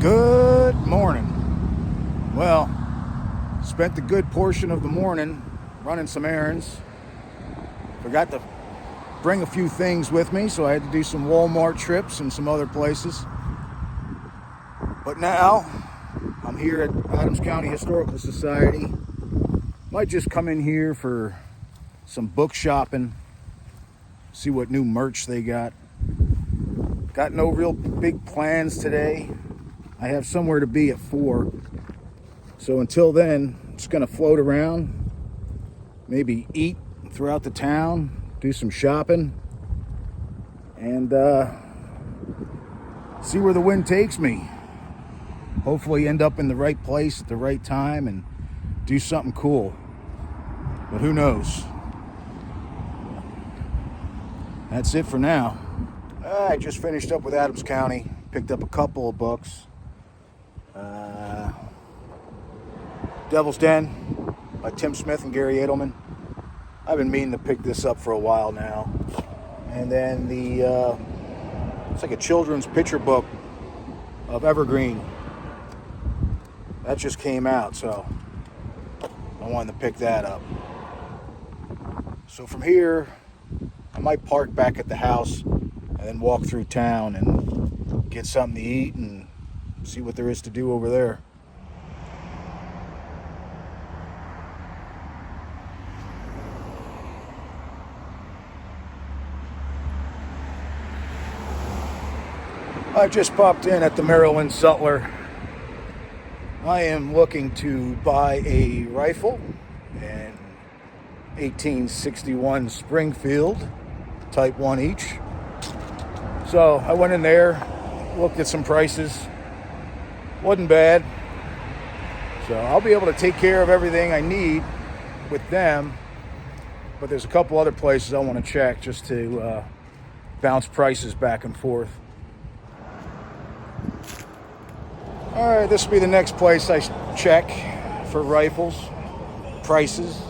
Good morning. Well, spent a good portion of the morning running some errands. Forgot to bring a few things with me, so I had to do some Walmart trips and some other places. But now, I'm here at Adams County Historical Society. Might just come in here for some book shopping, see what new merch they got. Got no real big plans today. I have somewhere to be at 4. So until then, I'm just gonna float around, maybe eat throughout the town, do some shopping, and see where the wind takes me. Hopefully end up in the right place at the right time and do something cool. But who knows? That's it for now. I just finished up with Adams County, picked up a couple of books. Devil's Den by Tim Smith and Gary Edelman. I've been meaning to pick this up for a while now. And then it's like a children's picture book of Evergreen. That just came out, so I wanted to pick that up. So from here, I might park back at the house and then walk through town and get something to eat and see what there is to do over there. I just popped in at the Maryland Sutler. I am looking to buy a rifle, an 1861 Springfield, type 1 each. So I went in there, looked at some prices. Wasn't bad. So I'll be able to take care of everything I need with them. But there's a couple other places I want to check just to bounce prices back and forth. Alright, this will be the next place I check for rifles, prices.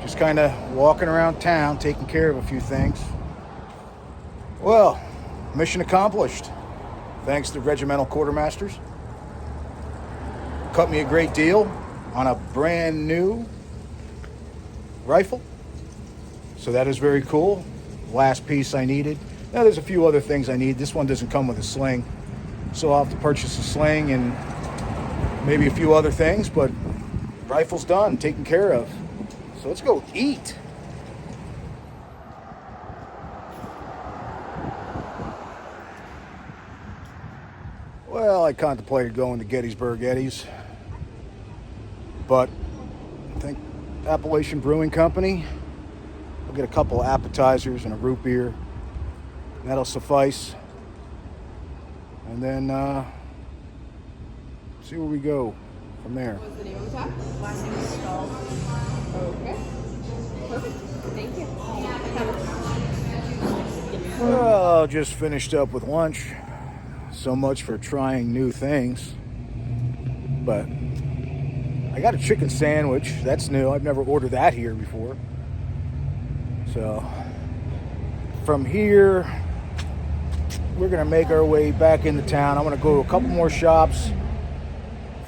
Just kind of walking around town, taking care of a few things. Well, mission accomplished. Thanks to Regimental Quartermasters. Cut me a great deal on a brand new rifle. So that is very cool. Last piece I needed. Now there's a few other things I need. This one doesn't come with a sling. So I'll have to purchase a sling and maybe a few other things, but rifle's done, taken care of. So let's go eat. Well, I contemplated going to Gettysburg Eddies, but I think Appalachian Brewing Company, I'll get a couple of appetizers and a root beer. That'll suffice. And then see where we go from there. What was the name of the tap? Last name is Stahl. Okay. Perfect. Thank you. Well, just finished up with lunch. So much for trying new things. But I got a chicken sandwich. That's new. I've never ordered that here before. So from here, we're going to make our way back into town. I'm going to go to a couple more shops.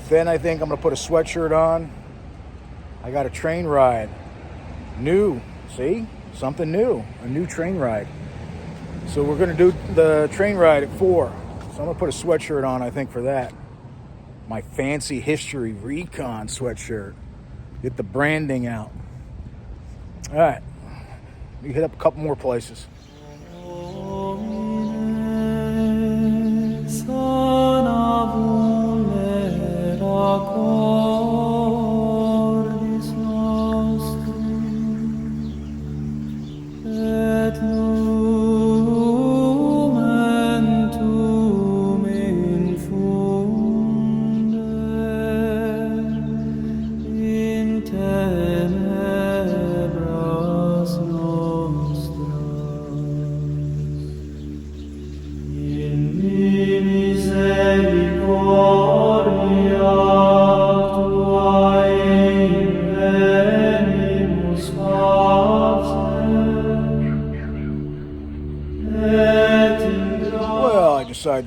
Then I think I'm going to put a sweatshirt on. I got a train ride. New. See? Something new. A new train ride. So we're going to do the train ride at 4. So I'm going to put a sweatshirt on, I think, for that. My fancy history Recon sweatshirt. Get the branding out. All right. We hit up a couple more places.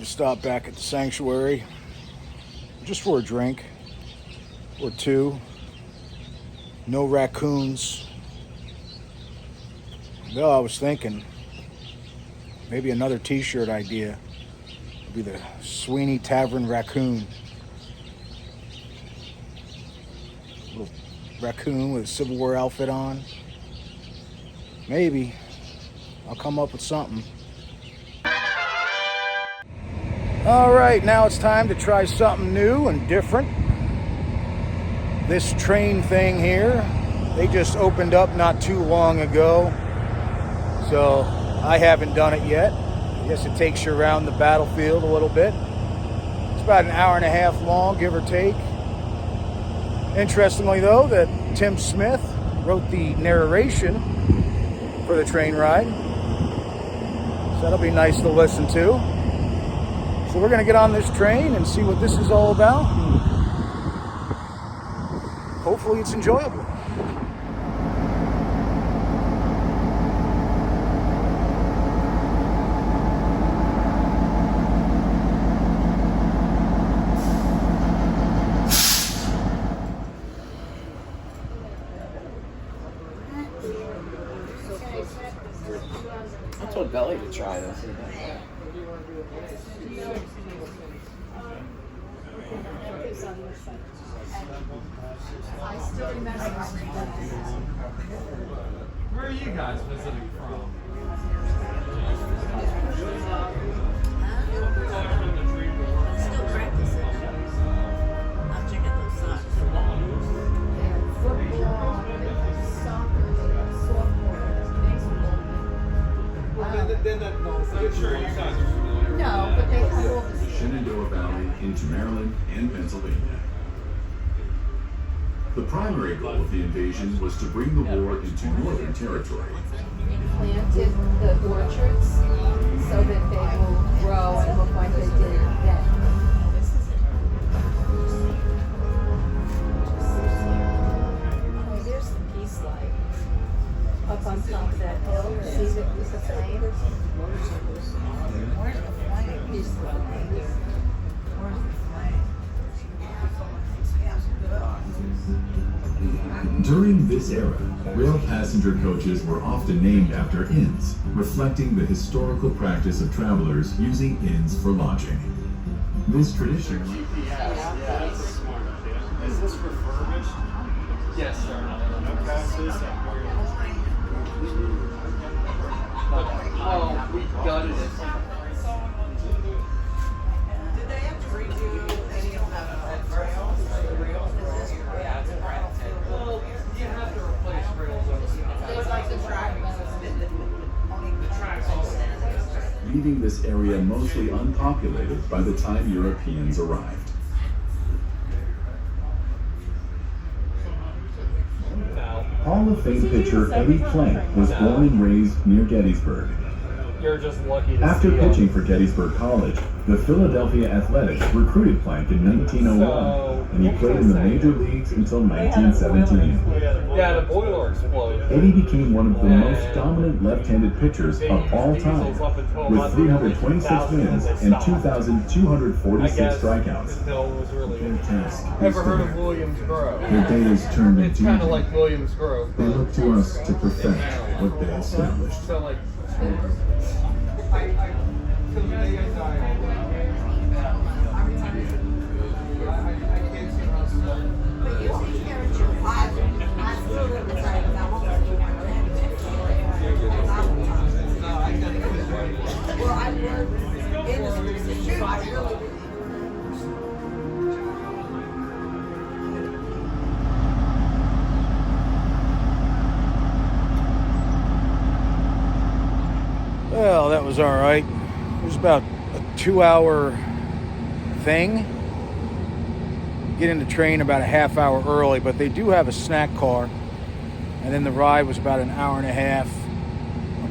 to stop back at the sanctuary just for a drink or two. No raccoons. Though I was thinking maybe another t-shirt idea would be the Sweeney Tavern Raccoon. Little raccoon with a Civil War outfit on. Maybe I'll come up with something. All right, now it's time to try something new and different. This train thing here, they just opened up not too long ago, so I haven't done it yet. I guess it takes you around the battlefield a little bit. It's about an hour and a half long, give or take. Interestingly though, that Tim Smith wrote the narration for the train ride, so that'll be nice to listen to. So we're going to get on this train and see what this is all about. Hopefully it's enjoyable. I told Belly to try this. Where are you guys visiting from? Still practicing. I'm checking those socks. Football, soccer, softball, baseball. I'm sure you guys are familiar. No, but they have all the Shenandoah Valley into Maryland and Pennsylvania. The primary goal of the invasion was to bring the war into Northern territory. Planted the orchards so that they will grow and look like they did then. Oh, there's the peace light up on top of that hill. See the piece of flame? Where's the flag? Piece of flame. Where's the flag? During this era, rail passenger coaches were often named after inns, reflecting the historical practice of travelers using inns for lodging. This tradition Yes. Is this refurbished? Yes, sir. Oh, we gutted it. Did they have to redo any of the rails? Yeah, it's a rat. Well, you have to replace rails over It's like the track. the tracks also. leaving this area mostly unpopulated by the time Europeans arrived. Hall of Fame pitcher Eddie Plank was born and raised near Gettysburg. You're just lucky to After see pitching for Gettysburg College, the Philadelphia Athletics recruited Plank in 1901, and he played in the major leagues until 1917. Yeah, the boiler exploded. Eddie became one of the most dominant left-handed pitchers of all time, with 326 wins and 2,246 strikeouts. Until it was really. Their task is Ever heard of clear. Williams Grove? Their day is turned It's into kind of evening. like Williams Grove. They look to us to perfect what they established. So like. But you take care of your father. I still live inside of that one. Well, I worked in the position, so I really didn't. Well, that was all right. It was about a 2-hour thing. Get in the train about a half hour early, but they do have a snack car. And then the ride was about an hour and a half,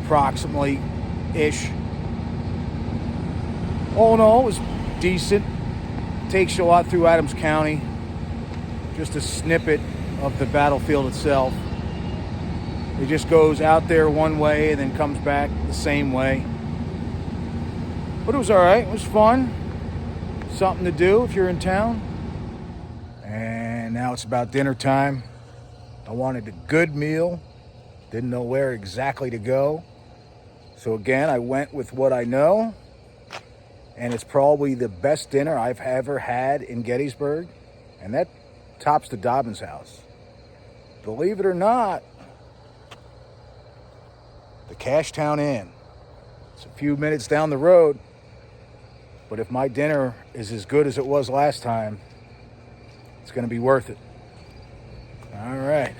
approximately-ish. All in all, it was decent. Takes you a lot through Adams County. Just a snippet of the battlefield itself. It just goes out there one way and then comes back the same way. But it was all right. It was fun. Something to do if you're in town. And now it's about dinner time. I wanted a good meal. Didn't know where exactly to go. So again, I went with what I know. And it's probably the best dinner I've ever had in Gettysburg. And that tops the Dobbins House. Believe it or not, the Cashtown Inn. It's a few minutes down the road. But if my dinner is as good as it was last time, it's going to be worth it. All right.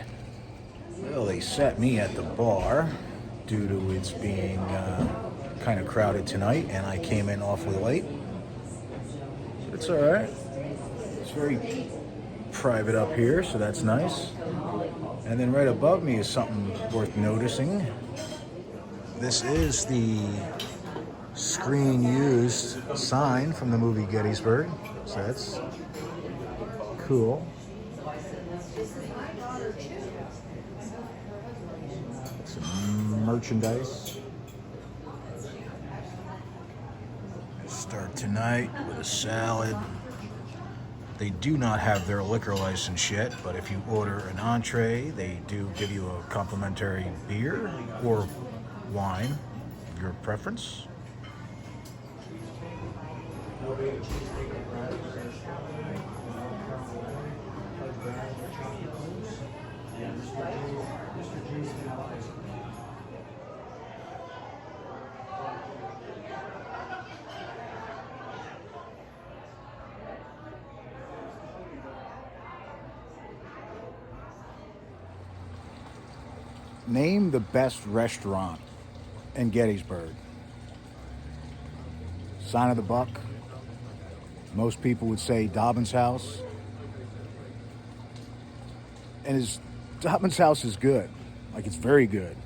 Well, they set me at the bar due to its being kind of crowded tonight, and I came in awfully late. But it's all right. It's very private up here, so that's nice. And then right above me is something worth noticing. This is the screen-used sign from the movie Gettysburg, so that's cool. Some merchandise. Start tonight with a salad. They do not have their liquor license yet, but if you order an entree, they do give you a complimentary beer or wine, your preference. Name the best restaurant in Gettysburg. Sign of the Buck. Most people would say Dobbins House. And Dobbins House is good. Like, it's very good.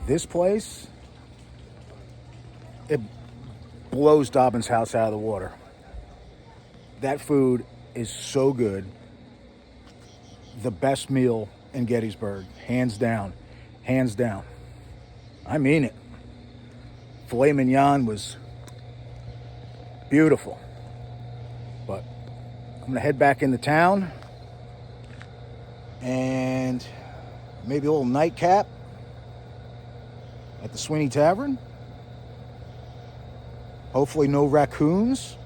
This place, it blows Dobbins House out of the water. That food is so good. The best meal in Gettysburg, hands down. Hands down. I mean it. Filet mignon was beautiful. But I'm going to head back into town and maybe a little nightcap at the Sweeney Tavern. Hopefully no raccoons.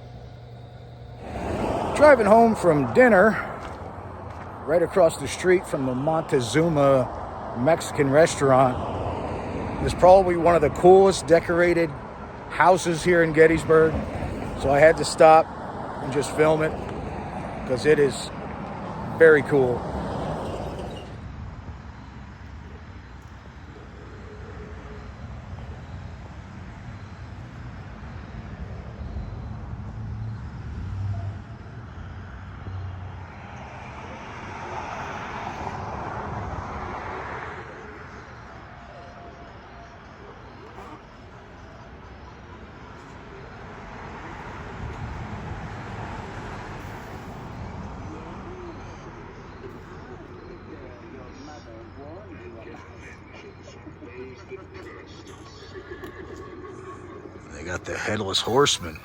Driving home from dinner, right across the street from the Montezuma Mexican restaurant, is probably one of the coolest decorated houses here in Gettysburg. So I had to stop and just film it because it is very cool. They got the Headless Horseman.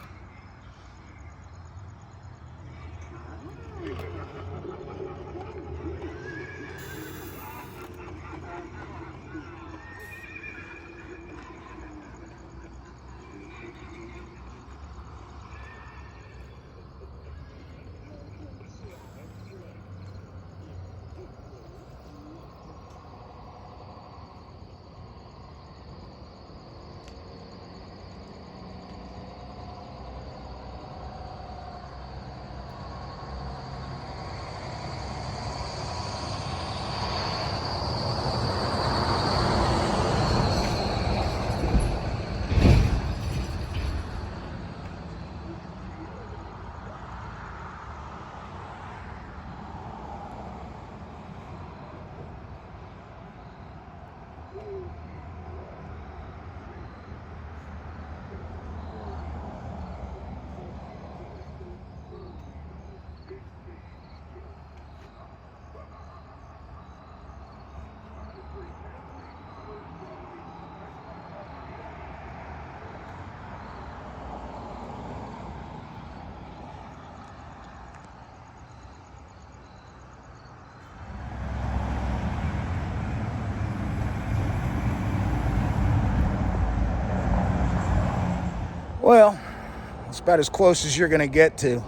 It's about as close as you're going to get to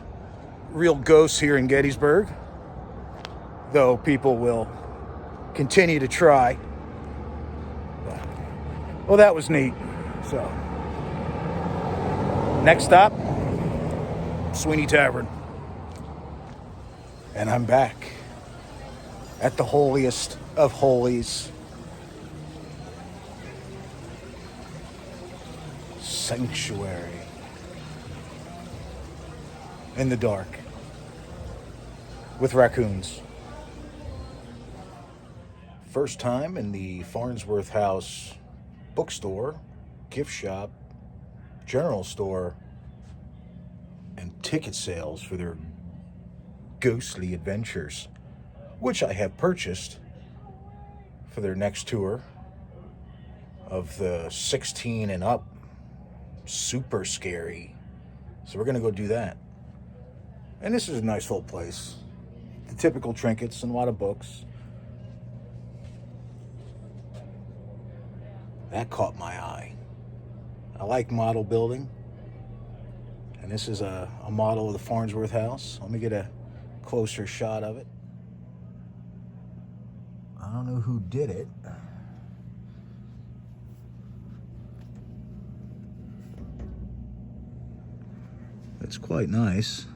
real ghosts here in Gettysburg, though people will continue to try. Well, that was neat. So, next stop, Sweeney Tavern. And I'm back at the holiest of holies. Sanctuary. In the dark. With raccoons. First time in the Farnsworth House bookstore, gift shop, general store, and ticket sales for their ghostly adventures, which I have purchased for their next tour of the 16 and up. Super scary. So we're going to go do that. And this is a nice little place. The typical trinkets and a lot of books. That caught my eye. I like model building. And this is a model of the Farnsworth House. Let me get a closer shot of it. I don't know who did it. It's quite nice.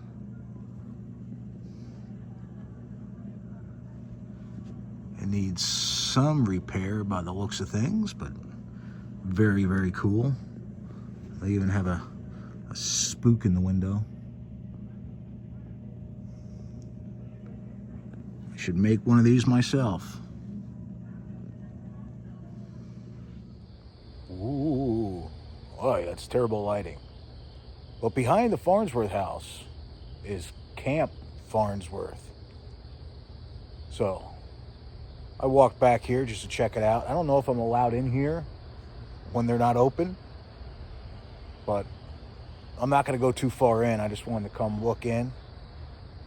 It needs some repair by the looks of things, but very, very cool. They even have a spook in the window. I should make one of these myself. Ooh, boy, that's terrible lighting. But behind the Farnsworth house is Camp Farnsworth. So I walked back here just to check it out. I don't know if I'm allowed in here when they're not open, but I'm not going to go too far in. I just wanted to come look in.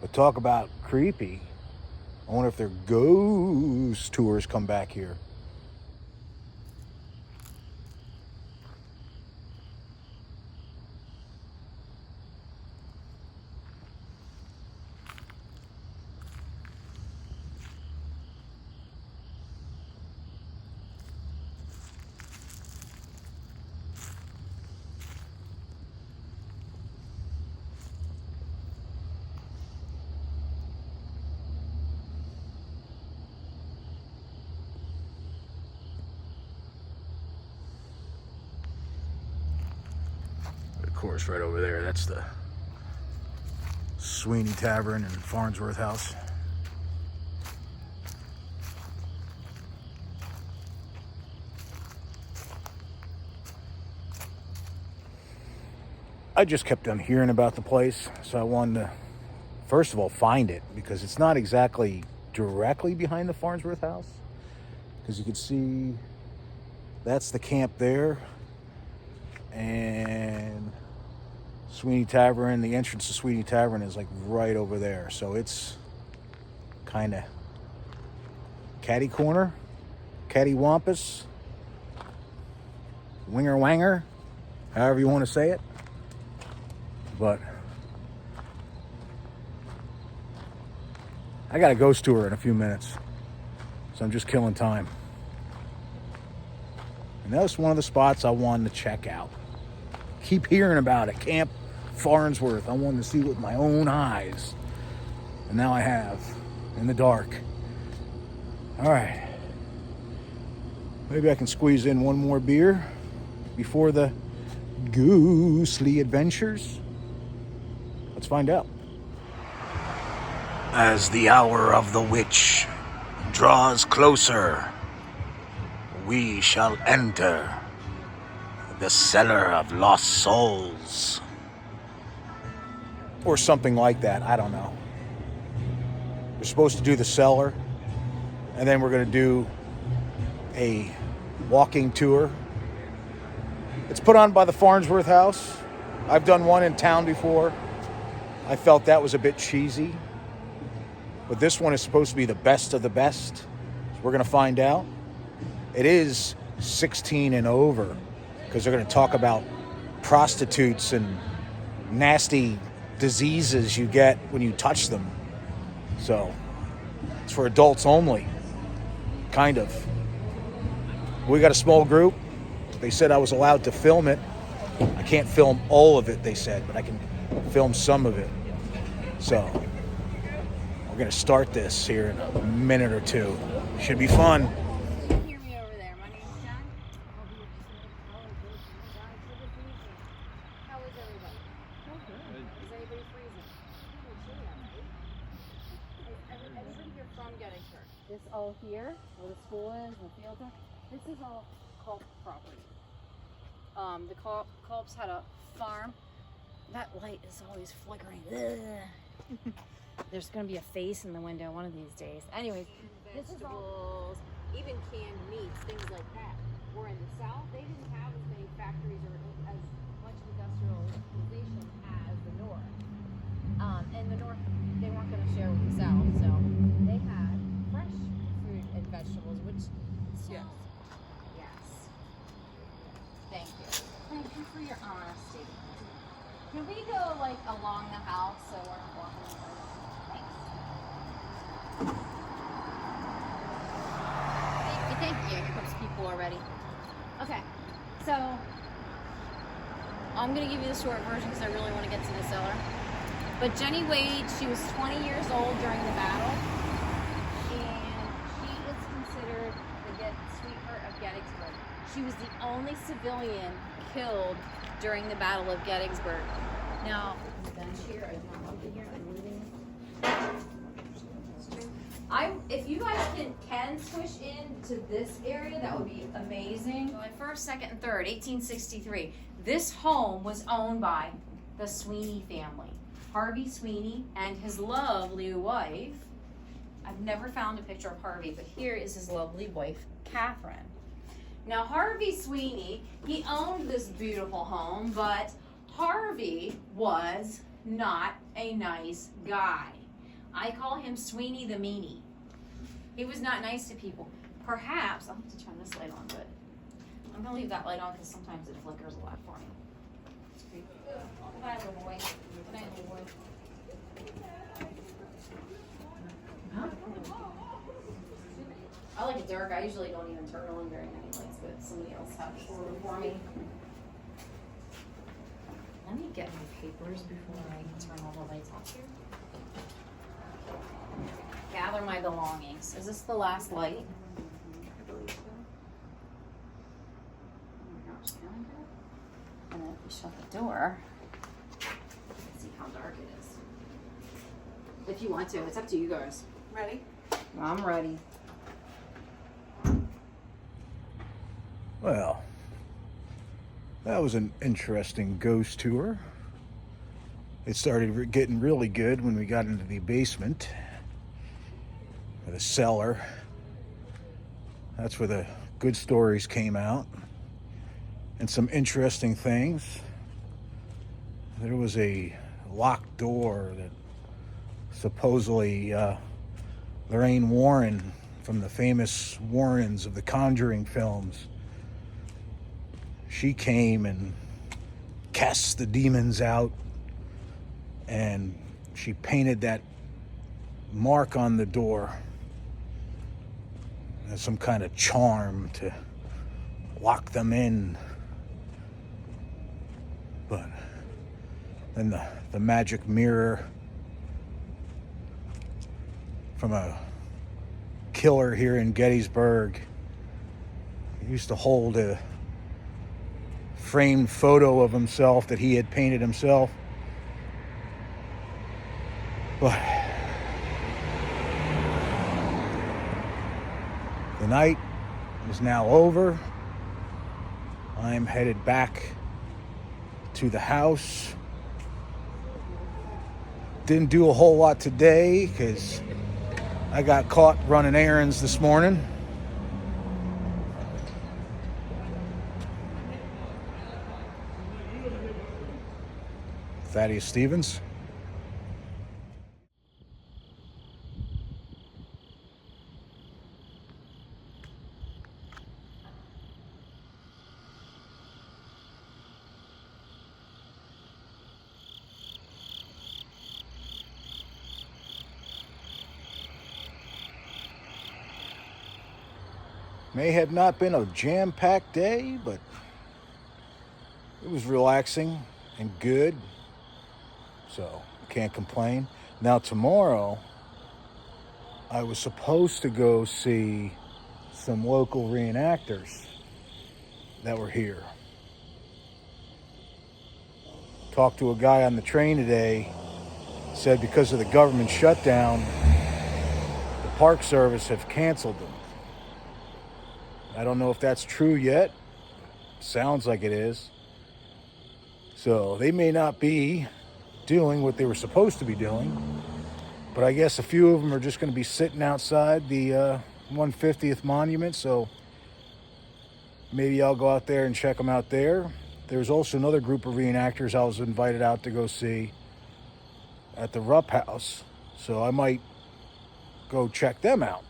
But talk about creepy. I wonder if their ghost tours come back here. Of course, right over there, that's the Sweeney Tavern and Farnsworth House. I just kept on hearing about the place, so I wanted to, first of all, find it, because it's not exactly directly behind the Farnsworth House. Because you can see that's the camp there, and Sweeney Tavern, the entrance to Sweeney Tavern is like right over there. So it's kind of catty corner, cattywampus, winger wanger, however you want to say it. But I got a ghost tour in a few minutes, so I'm just killing time. And that was one of the spots I wanted to check out. Keep hearing about it, Camp Farnsworth. I wanted to see it with my own eyes. And now I have, in the dark. All right. Maybe I can squeeze in one more beer before the ghostly adventures. Let's find out. As the hour of the witch draws closer, we shall enter the cellar of lost souls. Or something like that, I don't know. We're supposed to do the cellar, and then we're going to do a walking tour. It's put on by the Farnsworth House. I've done one in town before. I felt that was a bit cheesy. But this one is supposed to be the best of the best. So we're going to find out. It is 16 and over, because they're going to talk about prostitutes and nasty diseases you get when you touch them. So it's for adults only, kind of. We got a small group. They said I was allowed to film it. I can't film all of it, they said, but I can film some of it. So we're going to start this here in a minute or two. Should be fun. Hear me over there. My name's Jen. How is everybody? Is anybody freezing? Is everybody here from Gettysburg? This all here, where the school is, and the fields are, this is all Culp property. The Culps had a farm. That light is always flickering. Ugh. There's going to be a face in the window one of these days. Anyways, this is all, even canned meats, things like that. Where in the South, they didn't have as many factories or as much industrialization as the North. And the North, they weren't going to share with the South, so they had fresh fruit and vegetables, which yes. Thank you. Thank you for your honesty. Can we go like along the house so we're not walking in front of it? Thanks. Thank you. Here comes people already. Okay, so I'm gonna give you the short version because I really want to get to the cellar. But Jenny Wade, she was 20 years old during the battle, and she is considered the sweetheart of Gettysburg. She was the only civilian killed during the Battle of Gettysburg. Now, bench here, I don't know here, I'm moving. If you guys can switch into this area, that would be amazing. July 1st, 2nd, and 3rd, 1863. This home was owned by the Sweeney family. Harvey Sweeney and his lovely wife. I've never found a picture of Harvey, but here is his lovely wife, Catherine. Now, Harvey Sweeney, he owned this beautiful home, but Harvey was not a nice guy. I call him Sweeney the Meanie. He was not nice to people. Perhaps, I'll have to turn this light on, but I'm going to leave that light on because sometimes it flickers a lot for me. Goodbye, little boy. Good night, little boy. Huh? I like it dark. I usually don't even turn on very many lights, but somebody else has it for me. Let me get my papers before I turn all the lights off here. Gather my belongings. Is this the last light? I believe so. Oh my gosh, can I go? And then if we shut the door, let's see how dark it is. If you want to, it's up to you guys. Ready? I'm ready. Well, that was an interesting ghost tour. It started getting really good when we got into the basement, or the cellar. That's where the good stories came out, and some interesting things. There was a locked door that supposedly Lorraine Warren, from the famous Warrens of the Conjuring films, she came and cast the demons out, and she painted that mark on the door as some kind of charm to lock them in. But then the magic mirror from a killer here in Gettysburg, he used to hold a framed photo of himself that he had painted himself. But the night is now over. I'm headed back to the house. Didn't do a whole lot today because I got caught running errands this morning. Thaddeus Stevens. May have not been a jam-packed day, but it was relaxing and good. So, can't complain. Now, tomorrow, I was supposed to go see some local reenactors that were here. Talked to a guy on the train today, said because of the government shutdown, the Park Service have canceled them. I don't know if that's true yet. Sounds like it is. So they may not be doing what they were supposed to be doing, but I guess a few of them are just going to be sitting outside the 150th monument, so maybe I'll go out there and check them out there. There's also another group of reenactors I was invited out to go see at the Rupp House, so I might go check them out.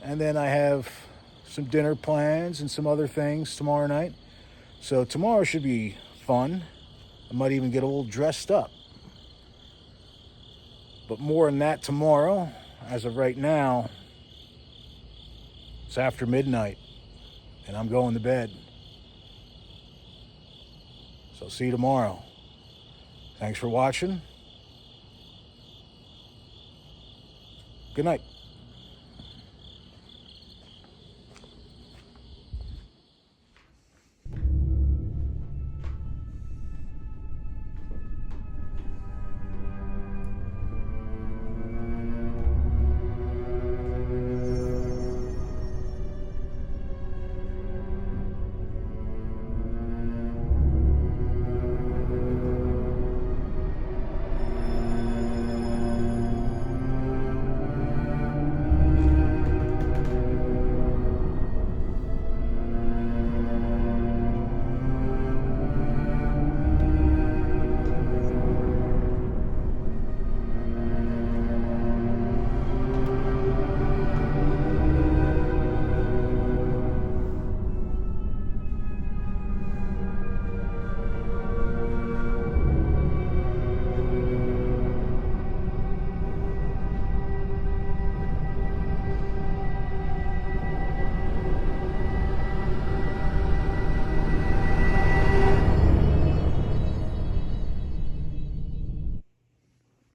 And then I have some dinner plans and some other things tomorrow night. So tomorrow should be fun. I might even get a little dressed up. But more on that tomorrow. As of right now, it's after midnight and I'm going to bed. So see you tomorrow. Thanks for watching. Good night.